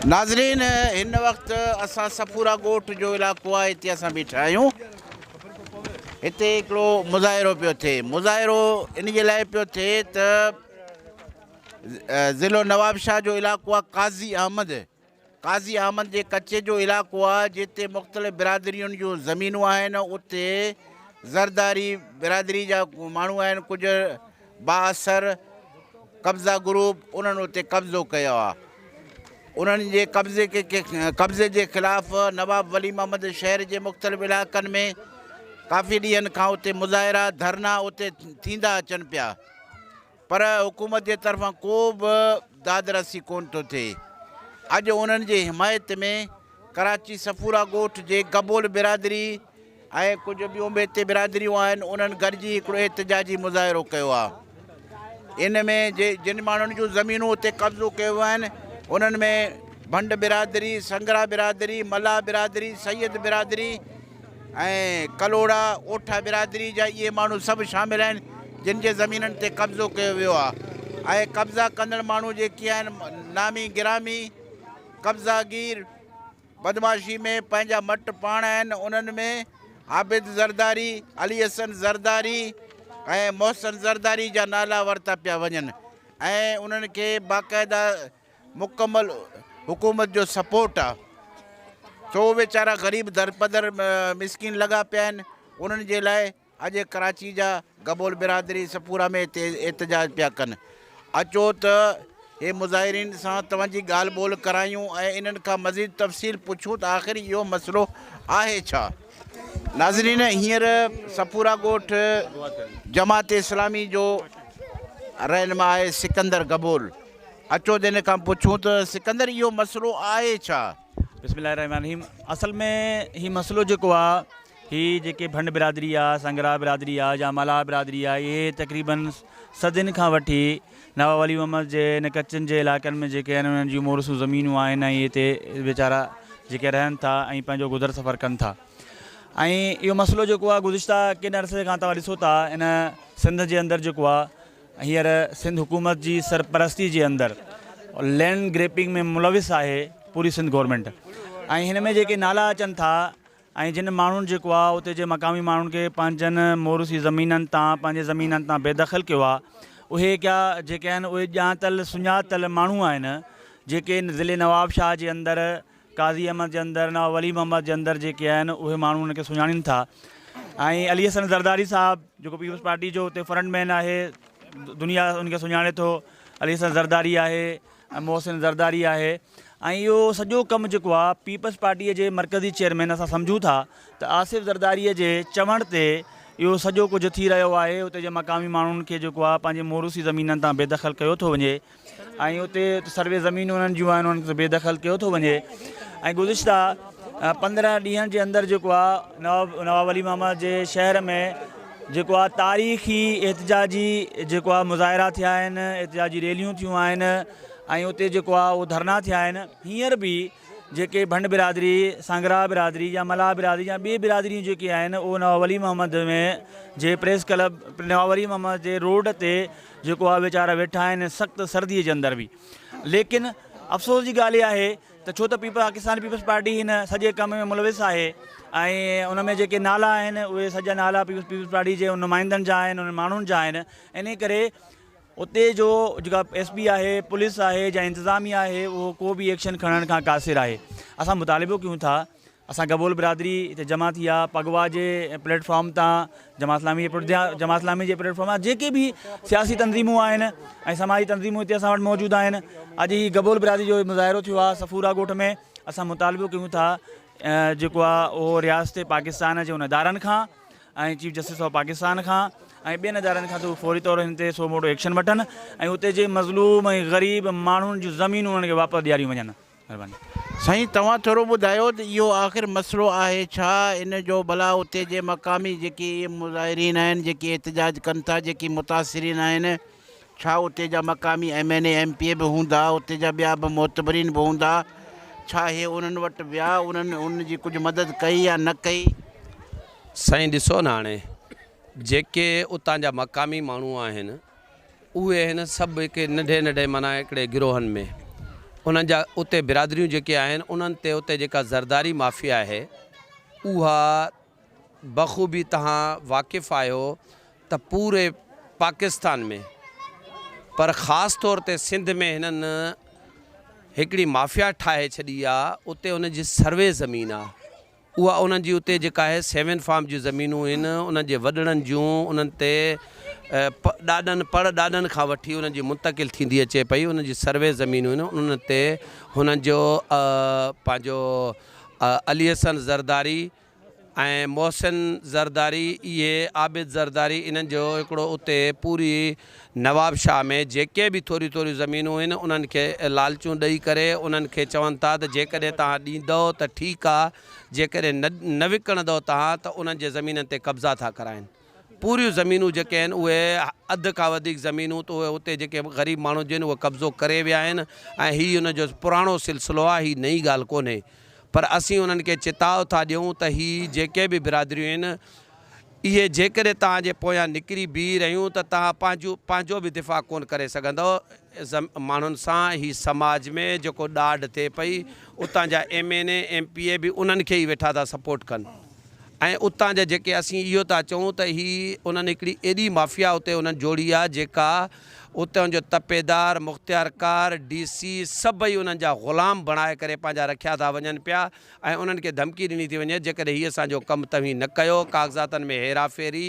नाज़रीन इन वक्त असां सफूरा ॻोठ जो इलाइक़ो आहे, हिते असां बीठा आहियूं। हिते हिकिड़ो मुज़ाहिरो पियो थिए। मुज़ाहिरो इन जे लाइ पियो थिए त ज़िलो नवाबशाह जो इलाइक़ो आहे काज़ी अहमद जे कचे जो इलाइक़ो आहे, जिते मुख़्तलिफ़ बिरादरियुनि जूं ज़मीनूं आहिनि। उते ज़रदारी बिरादरी जा माण्हू आहिनि, कुझु बाअसर कब्ज़ा ग्रुप, उन्हनि उते कब्ज़ो कयो आहे। उन्हनि जे कब्ज़े जे ख़िलाफ़ नवाब वली मोहम्मद शहर जे मुख़्तलिफ़ इलाइक़नि में काफ़ी ॾींहंनि खां उते मुज़ाहिरा धरना उते थींदा अचनि पिया, पर हुकूमत जे तरफ़ां को बि दादरसी कोन थो थिए। अॼु उन्हनि जे हिमायत में कराची सफूरा ॻोठ जे गबोल बिरादरी ऐं कुझु ॿियूं बि हिते बिरादरियूं आहिनि, उन्हनि गॾिजी हिकिड़ो एहतिजाजी मुज़ाहिरो कयो आहे। इन में जिन माण्हुनि जूं ज़मीनूं उते कब्ज़ो कयो आहिनि, उन्हनि में भंड बिरादरी, संगरा बिरादरी, मला बिरादरी, सैयद बिरादरी ऐं कलोड़ा ओठा बिरादरी जा इहे माण्हू सभु शामिल आहिनि, जिन जे ज़मीननि ते कब्ज़ो कयो वियो आहे। ऐं कब्ज़ा कंदड़ माण्हू जेके आहिनि, नामी गिरामी कब्ज़ागीर बदमाशी में पंहिंजा मट पाण आहिनि। उन्हनि में आबिद ज़रदारी, अली हसन ज़रदारी ऐं मोहसिन ज़रदारी जा नाला वरिता पिया वञनि ऐं उन्हनि खे बाक़ाइदा मुकमल हुकूमत जो सपोर्ट आहे। सो वीचारा ग़रीब दरपदर मिसकिन लॻा पिया आहिनि। उन्हनि जे लाइ अॼु कराची जा गबोल बिरादरी सपूरा में हिते एहतिजाज पिया कनि। अचो त हे मुज़ाहिरीन सां तव्हांजी ॻाल्हि ॿोल करायूं ऐं इन्हनि खां मज़ीद तफ़सील पुछूं त आख़िर इहो मसइलो आहे छा। नाज़रीन, हींअर सफूरा ॻोठ जमात इस्लामी जो रहनुमा आहे सिकंदर गबोल। अचो त इन खां पुछूं त सिकंदर इहो मसइलो आहे छा। बिस्मिल्लाहिर्रहमानिर्रहीम। असल में ही मसइलो जेको आहे, ही जेके भंड बिरादरी आहे, संगरा बिरादरी आहे या मला बिरादरी आहे, इहे तक़रीबन सदियुनि खां वठी नवाब वली मोहम्मद जे इन कचनि जे इलाइक़नि में जेके आहिनि उन्हनि जूं मोरसूं ज़मीनूं आहिनि ऐं हिते वीचारा जेके रहनि था ऐं पंहिंजो गुज़र सफ़र कनि था। ऐं इहो मसइलो जेको आहे गुज़िश्ता केॾे अरसे खां तव्हां ॾिसो था, इन सिंध जे अंदरि जेको आहे हींअर सिंध हुकूमत जी सरपरस्ती जे अंदरि लैंड ग्रेपिंग में मुलविस आहे पूरी सिंध गवर्नमेंट। ऐं हिन में जेके नाला अचनि था ऐं जिन माण्हुनि जेको आहे उते जे मक़ामी माण्हुनि खे पंहिंजनि मोरूसी ज़मीननि तां पंहिंजे ज़मीननि तां बेदख़ल कयो आहे, उहे क्या जेके आहिनि उहे ॼातल सुञातल माण्हू आहिनि, जेके ज़िले नवाबशाह जे अंदरि, काज़ी अहमद जे अंदरि, नवाब वली मोहम्मद जे अंदरि जेके आहिनि उहे माण्हू उनखे सुञाणीनि था। ऐं अली हसन ज़रदारी साहिबु जेको पीपल्स पार्टी जो उते फ्रंटमैन आहे, दुनिया उनखे सुञाणे थो, अली हसन ज़रदारी आहे ऐं मोहसिन ज़रदारी आहे। ऐं इहो सॼो कमु जेको आहे पीपल्स पार्टीअ जे मरकज़ी चेयरमैन असां सम्झूं था त आसिफ़ ज़रदारीअ जे चवण ते इहो सॼो कुझु थी रहियो आहे। उते जे मक़ामी माण्हुनि खे जेको आहे पंहिंजे मोरूसी ज़मीननि तां बेदख़ल कयो थो वञे ऐं उते सर्वे ज़मीनूं उन्हनि जूं आहिनि उन्हनि खे बेदख़ल कयो थो वञे। ऐं गुज़िश्ता 15 ॾींहंनि जे अंदरि जेको आहे नवाब वली मोहम्मद जे शहर में जेको आहे तारीख़ी एहतिजाजी जेको आहे मुज़ाहिरा थिया आहिनि, एहतिजाजी रैलियूं थियूं आहिनि ऐं उते जेको आहे उहो धरना थिया आहिनि। हींअर बि जेके भंड बिरादरी, सांगरा बिरादरी या मला बिरादरी या ॿिए बिरादरियूं जेके आहिनि उहो नवाब वली मोहम्मद में जे प्रेस क्लब नवाब वली मोहम्मद जे रोड ते जेको आहे वीचारा वेठा आहिनि सख़्तु सर्दीअ जे अंदरि बि। लेकिन अफ़सोस जी ॻाल्हि इहा आहे त छो त पाकिस्तान पीपल्स पार्टी हिन सॼे कम में मुलविस आहे ऐं उन में जेके नाला आहिनि उहे सॼा नाला पीपल्स पार्टी जे नुमाइंदनि जा आहिनि, उन माण्हुनि जा आहिनि। इन करे उते जो जेका एसपी आहे, पुलिस आहे या इंतिज़ामिया आहे, उहो को बि एक्शन खणण खां क़ासिर आहे। असां मुतालिबो कयूं था, असां गबोल बिरादरी हिते जमा थी आहे, पगवा जे प्लेटफॉर्म तां जमात इस्लामी जे प्लेटफॉर्म तां जेके बि सियासी तंज़ीमूं आहिनि ऐं समाजी तंज़ीमूं हिते असां वटि मौजूदु आहिनि। अॼु ही गबोल बिरादरी जो मुज़ाहिरो थियो आहे सफूरा ॻोठ में। असां मुतालिबो कयूं था जेको आहे उहो रियासत पाकिस्तान जे उन इदारनि खां ऐं चीफ जस्टिस ऑफ पाकिस्तान खां ऐं ॿियनि इदारनि खां त फौरी तौरु हिन ते सो मोटो एक्शन वठनि ऐं उते जे मज़लूम ऐं ग़रीब माण्हुनि जूं ज़मीनूं उन्हनि खे वापसि ॾियारियूं वञनि। महिरबानी। साईं, तव्हां थोरो ॿुधायो त इहो आख़िर मसइलो आहे छा। इन जो भला उते जे मक़ामी जेके मुज़ाहिरीन आहिनि, जेके एहतिजाज कनि था, जेके मुतासिरीन आहिनि, छा उते जा मक़ामी MNA MPA बि हूंदा, उते जा ॿिया बि मोतबरीन बि हूंदा, छा हे उन्हनि वटि विया, उन्हनि उनजी कुझु मदद कई या न कई। साईं ॾिसो न, हाणे जेके उतां जा मक़ामी माण्हू आहिनि उहे आहिनि सभु हिकु नंढे माना हिकिड़े गिरोहनि में उन्हनि जा उते बिरादरियूं जेके आहिनि उन्हनि ते उते जेका ज़रदारी माफ़िया आहे उहा बख़ूबी तव्हां वाक़िफ़ु आहियो त पूरे पाकिस्तान में पर ख़ासि तौर ते सिंध में हिननि हिकिड़ी माफ़िया ठाहे छॾी आहे। उते उनजी सर्वे ज़मीन आहे, उहा उन्हनि जी उते जेका आहे 7 फार्म जूं ज़मीनूं आहिनि उन्हनि जे वॾड़नि जूं, उन्हनि ते ॾाॾनि परॾाॾनि खां वठी उन्हनि जी मुंतक़िल थींदी अचे पई। उन्हनि जी सर्वे ज़मीनूं आहिनि, उन्हनि ते हुननि जो पंहिंजो अली हसन ज़रदारी ऐं मोहसिन ज़रदारी, इहे आबिद ज़रदारी, इन्हनि जो हिकिड़ो उते पूरी नवाब शाह में जेके बि थोरी थोरी ज़मीनूं आहिनि उन्हनि खे लालचूं ॾेई करे उन्हनि खे चवनि था त जेकॾहिं तव्हां ॾींदव त ठीकु आहे, जेकॾहिं न विकिणंदव तव्हां त उन्हनि जे ज़मीननि ते कब्ज़ा था कराइनि। पूरियूं ज़मीनूं जेके आहिनि उहे अधु खां वधीक ज़मीनूं त उहे उते जेके ग़रीब माण्हू जिन उहे कब्ज़ो करे विया आहिनि ऐं हीअ उनजो पुराणो सिलसिलो आहे, हीअ नई ॻाल्हि कोन्हे। पर असीं उन्हनि खे चिताव था ॾियूं त हीअ जेके बि बिरादरियूं आहिनि इहे जेकॾहिं तव्हांजे पोयां निकिरी बीह रहियूं त तव्हां पंहिंजो बि दिफ़ा कोन करे सघंदव माण्हुनि सां। हीअ समाज में जेको ॾाढ थिए पई उतां जा MNA MPA बि उन्हनि खे ई वेठा था सपोर्ट कनि ऐं उतां जा जेके असीं इहो था चऊं त हीअ उन्हनि हिकिड़ी एॾी माफ़िया उते उन्हनि जोड़ी आहे जेका उतां जो तपेदार मुख़्तियारकार DC सभई उन्हनि जा ग़ुलाम बणाए करे पंहिंजा रखिया था वञनि पिया ऐं उन्हनि खे धमकी ॾिनी थी वञे जेकॾहिं हीअ असांजो कमु तव्हीं न कयो, काग़ज़ातनि में हेराफेरी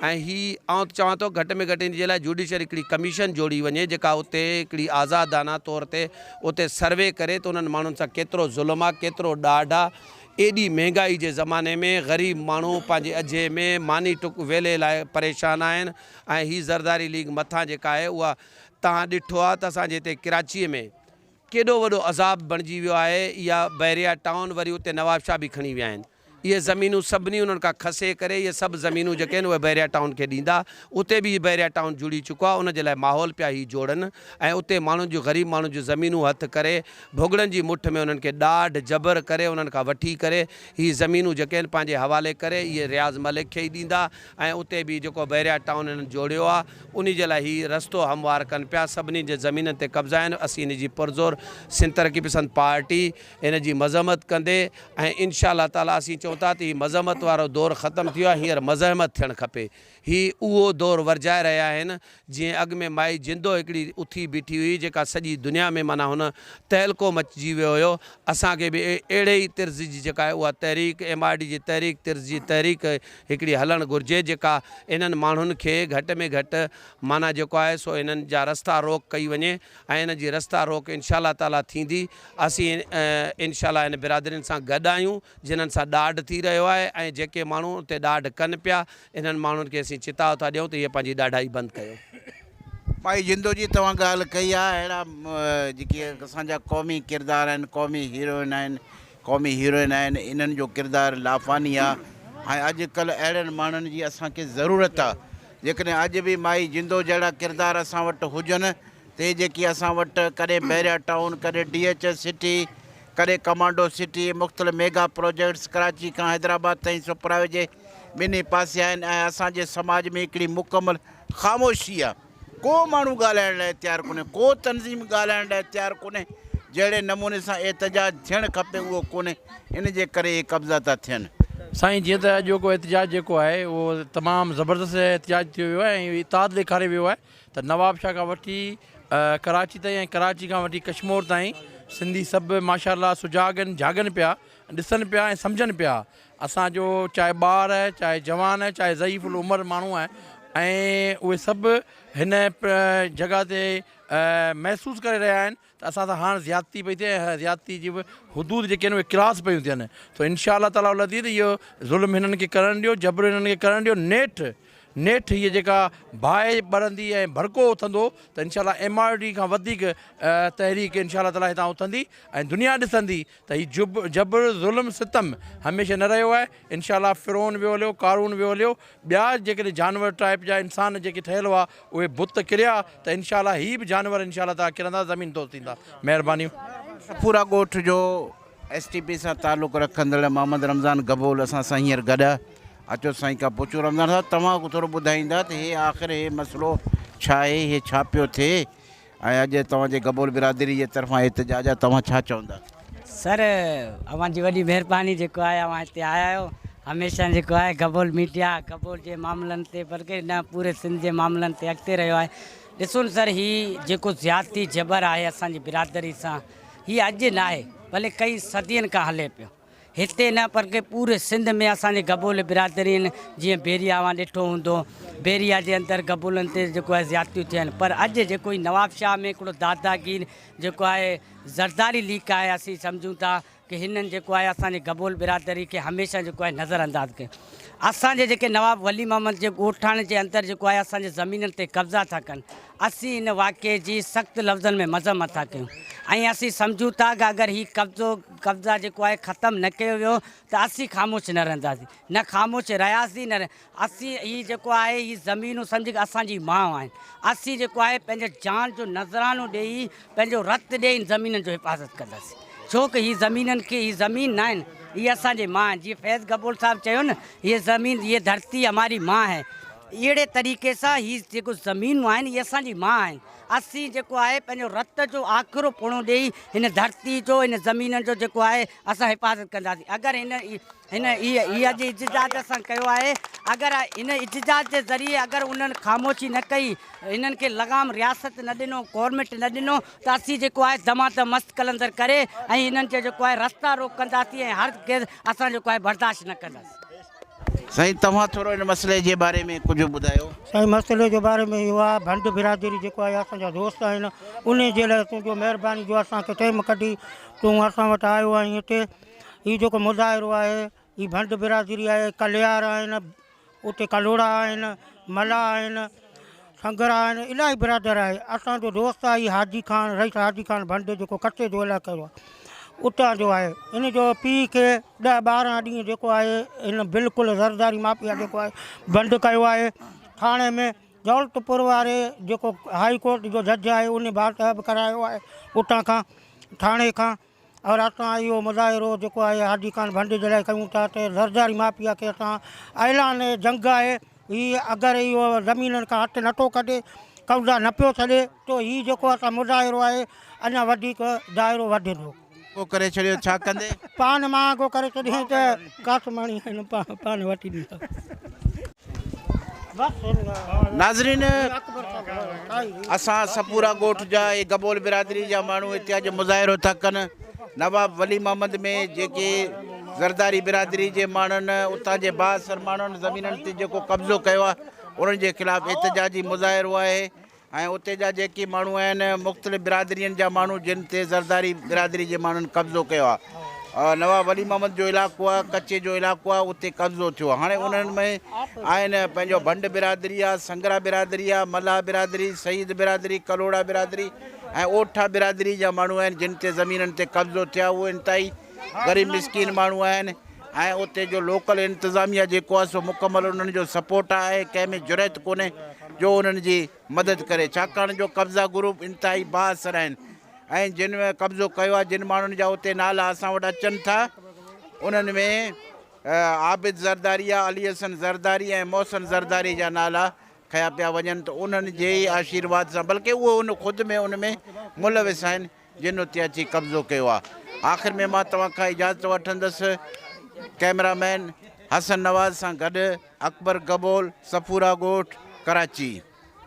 ऐं हीअ आउं चवां थो घटि में घटि इन जे लाइ जुडिशल हिकिड़ी कमीशन जोड़ी वञे जेका उते हिकिड़ी आज़ादाना तौर ते उते सर्वे करे त उन्हनि माण्हुनि सां केतिरो ज़ुल्म आहे, केतिरो ॾाढ आहे। एॾी महांगाई जे ज़माने में ग़रीब माण्हू पंहिंजे अझे में मानी टुक वेले लाइ परेशान आहिनि ऐं हीअ ज़रदारी लीग मथां जेका आहे उहा तव्हां ॾिठो आहे त असांजे हिते कराचीअ में केॾो वॾो अज़ाब बणिजी वियो आहे। इहा बहरिया टाउन वरी उते नवाब शाह बि खणी विया आहिनि। इहे ज़मीनूं सभिनी उन्हनि खां खसे करे इहे सभु ज़मीनूं जेके आहिनि उहे बहरिया टाउन खे ॾींदा। उते बि बहरिया टाउन जुड़ी चुको आहे, उनजे लाइ माहौल पिया ई जोड़नि ऐं उते माण्हुनि जूं ग़रीब माण्हुनि जूं ज़मीनूं हथु करे भुॻड़नि जी मुठ में उन्हनि खे ॾाढ जबर करे उन्हनि खां वठी करे हीअ ज़मीनूं जेके आहिनि पंहिंजे हवाले करे इहे रियाज़ मलिक खे ई ॾींदा ऐं उते बि जेको बहरिया टाउन हिननि जोड़ियो आहे उन जे लाइ हीअ रस्तो हमवार कनि पिया। सभिनी जे ज़मीननि ते कब्ज़ा आहिनि। असीं इन जी पुरज़ोर सिंध तरक़ी पसंद पार्टी इन जी मज़म्मत कंदे ऐं इंशा अल्लाह ताला असीं चऊं था त हीअ मज़म्मत वारो दौरु ख़तमु थियो आहे, हींअर मज़हमत थियणु खपे। हीअ उहो दौरु वरजाए रहिया आहिनि जीअं अॻु में माई जिंदो हिकिड़ी उथी बीठी हुई जेका सॼी दुनिया में माना हुन तहलको मचिजी वियो हुयो। असांखे बि अहिड़े ई तिर्ज़ जी जेका आहे उहा तहरीक MRD जी तहरीक तिर्ज़ जी तहरीक हिकिड़ी हलणु घुरिजे जेका इन्हनि माण्हुनि खे घटि में घटि माना जेको आहे सो इन्हनि जा रस्ता रोक कई वञे ऐं इन्हनि जी रस्ता रोक इंशा अल्लाह ताला थींदी। असीं इंशा अल्लाह इन बिरादरियुनि सां गॾु आहियूं जिन्हनि सां ॾाढ थी रहियो आहे ऐं जेके माण्हू उते ॾाढ कनि पिया इन्हनि माण्हुनि खे असीं चिताव था ॾियूं त इहे पंहिंजी ॾाढाई बंदि कयो। भाई जिंदो जी तव्हां ॻाल्हि कई आहे, अहिड़ा जेके असांजा क़ौमी किरदार आहिनि, क़ौमी हीरोइन आहिनि, क़ौमी हीरोइन आहिनि, इन्हनि जो किरदारु लाफ़ानी आहे ऐं अॼुकल्ह अहिड़नि माण्हुनि जी असांखे ज़रूरत आहे। जेकॾहिं अॼु बि माई जिंदो जहिड़ा किरदार असां वटि हुजनि ते जेकी असां वटि कॾहिं बहरिया टाउन, कॾहिं DHS सिटी, कॾहिं कमांडो सिटी, मुख़्तलिफ़ मेगा प्रोजेक्ट्स कराची खां हैदराबाद ताईं सुपरावे जे ॿिन्ही पासे आहिनि ऐं असांजे समाज में हिकिड़ी मुकमल ख़ामोशी आहे। को माण्हू ॻाल्हाइण लाइ तयारु कोन्हे, को तनज़ीम ॻाल्हाइण लाइ तयारु कोन्हे। जहिड़े नमूने सां एहतजाज थियणु खपे उहो कोन्हे, इन जे करे इहे कब्ज़ा था थियनि। साईं जीअं त अॼोको एहतजाज जेको आहे उहो तमामु ज़बरदस्त एहतजाज थियो वियो आहे ऐं इताद ॾेखारे वियो आहे त नवाब शाह खां वठी कराची ताईं ऐं कराची खां वठी कश्मीर ताईं सिंधी सभु माशाअल्लाह सुजागनि जागनि पिया, ॾिसनि पिया ऐं सम्झनि पिया। असांजो चाहे ॿार आहे, चाहे जवान आहे, चाहे ज़ईफ़ुल उमिरि माण्हू आहे ऐं उहे सभु हिन जॻह ते महसूसु करे रहिया आहिनि त असां सां हाणे ज़्यादती पई थिए ऐं ज़्यादती जी बि हदूद जेके आहिनि उहे क्रास पियूं थियनि। त इंशा अल्लाह ताला लधी त इहो ज़ुल्म हिननि खे करणु ॾियो, जबर हिननि खे करणु ॾियो। नेठि हीअ जेका बाहि ॿरंदी ऐं भड़को उथंदो त इंशा अल्लाह MRD खां वधीक तहरीक इंशा अल्लाह ताला हितां उथंदी ऐं दुनिया ॾिसंदी त हीउ जबर ज़ुल्म सितम हमेशह न रहियो आहे। इंशा अल्लाह फ़िरौन वियो हलियो, कारून वियो हलियो, ॿिया जेकॾहिं जानवर टाइप जा इंसान जेके ठहियल हुआ उहे बुत किरिया त इंशा अल्लाह हीअ बि जानवर इंशा अल्लाह ताला किरंदा, ज़मीन दोस्त थींदा। महिरबानी। पूरा ॻोठ जो STP सां तालुक़ु रखंदड़ मोहम्मद रमज़ान गबोल असां सां हींअर गॾु आहे। अचो साईं खां पुछो रमज़ान साहिबु तव्हां थोरो ॿुधाईंदा त इहे आख़िर इहे मसइलो छा आहे, इहे छा पियो थिए ऐं अॼु तव्हांजे गबोल बिरादरी जे तरफ़ां एहतजाज आहे, तव्हां छा चवंदा? सर अवां जी वॾी महिरबानी जेको आहे अवां हिते आया आहियो। हमेशह जेको आहे गबोल मीडिया गबोल जे मामलनि ते बल्कि न पूरे सिंध जे मामलनि ते अॻिते रहियो आहे। ॾिसो न सर, हीअ जेको ज़्यादती जबर आहे असांजी बिरादरी सां, हीअ अॼु न आहे, भले कई सदियुनि खां हले पियो। हिते न पर के पूरे सिंध में असांजे गबोल बिरादरी आहिनि। जीअं बेरिया मां ॾिठो हूंदो, बेरिया जे अंदरि गबोलनि ते जेको आहे ज़्यादतियूं थियनि, पर अॼु जेको ई नवाबशाह में हिकिड़ो दादागीर जेको आहे ज़रदारी लीक आहे, असीं सम्झूं था कि हिननि जेको आहे असांजे गबोल बिरादरी खे हमेशह जेको आहे नज़रअंदाज़ कयो। असांजे जेके नवाब वली मोहम्मद जे ॻोठाणे जे अंदरि जेको आहे असांजे ज़मीननि ते कब्ज़ा था कनि, असीं हिन वाक़े जी सख़्तु लफ़्ज़नि में मज़म्मत था कयूं ऐं असीं सम्झूं था कि अगरि हीउ कब्ज़ा जेको आहे ख़तमु न कयो वियो त असीं ख़ामोश न रहंदासीं, न ख़ामोश रहियासीं न असीं हीउ जेको आहे हीअ ज़मीनूं सम्झी कि असांजी माउ आहिनि। असीं जेको आहे पंहिंजे जान जो नज़रानो ॾेई पंहिंजो रतु ॾेई इन ज़मीननि जो हिफ़ाज़त कंदासीं, छो कि हीअ ज़मीननि खे हीअ ज़मीन न आहिनि, ये असांजे माँ हैं। जीअं फैज़ गबोल साहब चयो न, ये ज़मीन ये धरती हमारी माँ है, अहिड़े तरीक़े सां हीअ जेको ज़मीनूं आहिनि इहे असांजी माँ आहिनि। असीं जेको आहे पंहिंजो रत जो आख़िरो पुणो ॾेई हिन धरती जो हिन ज़मीननि जो जेको आहे असां हिफ़ाज़त कंदासीं। अगरि हिन इहा अॼु इजजाज असां कयो आहे, अगरि हिन इजजाज जे ज़रिए अगरि उन्हनि ख़ामोशी न कई, हिननि खे लॻाम रियासत न ॾिनो, गवर्नमेंट न ॾिनो, त असीं जेको आहे दमात मस्त कलंदर करे ऐं हिननि खे जेको आहे रस्ता रोक कंदासीं ऐं हर केरु असां जेको आहे बर्दाश्त न कंदासीं। साईं तव्हां थोरो हिन मसइले जे बारे में कुझु ॿुधायो। साईं मसइले जे बारे में इहो आहे, भंड बिरादरी जेको आहे असांजा दोस्त आहिनि, उन जे लाइ तुंहिंजो महिरबानी जो असांखे टाइम कढी तूं असां वटि आयो आहीं हिते। हीउ जेको मुज़ाहिरो आहे हीउ भंड बिरादरी आहे, कलियार आहिनि, उते कलोड़ा आहिनि, मला आहिनि, संगरा आहिनि, इलाही बिरादर आहे। असांजो दोस्त आहे हीउ हाजी ख़ान, रईस हाजी ख़ान भंड जेको कच्चे जो इलाइक़ो आहे उतां जो आहे। इन जो पीउ खे 10-12 ॾींहं जेको आहे हिन बिल्कुलु ज़रदारी माफ़िया जेको आहे बंदि कयो आहे। थाणे में दौलतपुर वारे जेको हाई कोर्ट जो जज आहे उन बातब करायो आहे उतां खां, थाणे खां। और असां इहो मुज़ाहिरो जेको आहे हाजी ख़ान भंड जे लाइ कयूं था त ज़रदारी माफ़िया खे असां ऐलान जंग आहे। हीअ अगरि इहो ज़मीननि खां हथु नथो कढे, कब्ज़ा न पियो छॾे, त हीअ जेको असां मुज़ाहिरो आहे अञा वधीक दाइरो वधंदो। को करे छॾियो छा कंदे? पान मां को करे छॾियईं त काठमाणी आहिनि, पान वठी ॾींदा। नाज़रीन, असां सपूरा ॻोठ जा ऐं गबोल बिरादरी जा माण्हू हिते अॼु मुज़ाहिरो था कनि। नवाब वली मोहम्मद में जेके ज़रदारी बिरादरी जे माण्हुनि उतां जे बासर माण्हुनि ज़मीननि ते जेको कब्ज़ो कयो आहे उन्हनि जे ख़िलाफ़ु एहतजाजी मुज़ाहिरो आहे। ऐं उते जा जेके माण्हू आहिनि मुख़्तलिफ़ बिरादरियुनि जा माण्हू जिन ते ज़रदारी बिरादरी जे माण्हुनि कब्ज़ो कयो आहे। नवाब वली मोहम्मद जो इलाइक़ो आहे, कच्चे जो इलाइक़ो आहे, उते कब्ज़ो थियो आहे। हाणे उन्हनि में आहिनि पंहिंजो भंड बिरादरी आहे, संगरा बिरादरी आहे, मल्हा बिरादरी, सईद बिरादरी, कलोड़ा बिरादरी ऐं ओठा बिरादरी जा माण्हू आहिनि जिन ते ज़मीननि ते कब्ज़ो थिया। उहे इंतिहाई ग़रीब मिसकीन माण्हू आहिनि ऐं उते जो लोकल इंतिज़ामिया जेको आहे सो मुकमल उन्हनि जो सपोर्ट आहे। कंहिं में जुरत कोन्हे जो उन्हनि जी मदद करे, छाकाणि जो कब्ज़ा ग्रुप इंतिहाई बाअसर आहिनि ऐं जिन में कब्ज़ो कयो आहे, जिन माण्हुनि जा उते नाला असां वटि अचनि था उन्हनि में आबिद ज़रदारी आहे, अली हसन ज़रदारी ऐं मोहसिन ज़रदारी जा नाला खया पिया वञनि। त उन्हनि जे ई आशीर्वाद सां, बल्कि उहे उन ख़ुदि में उन में मुलविस आहिनि जिन उते अची कब्ज़ो कयो आहे। आख़िर में मां तव्हां खां इजाज़त वठंदुसि। कैमरामैन हसन नवाज़ सां गॾु अकबर गबोल, सपूरा ॻोठ, कराची।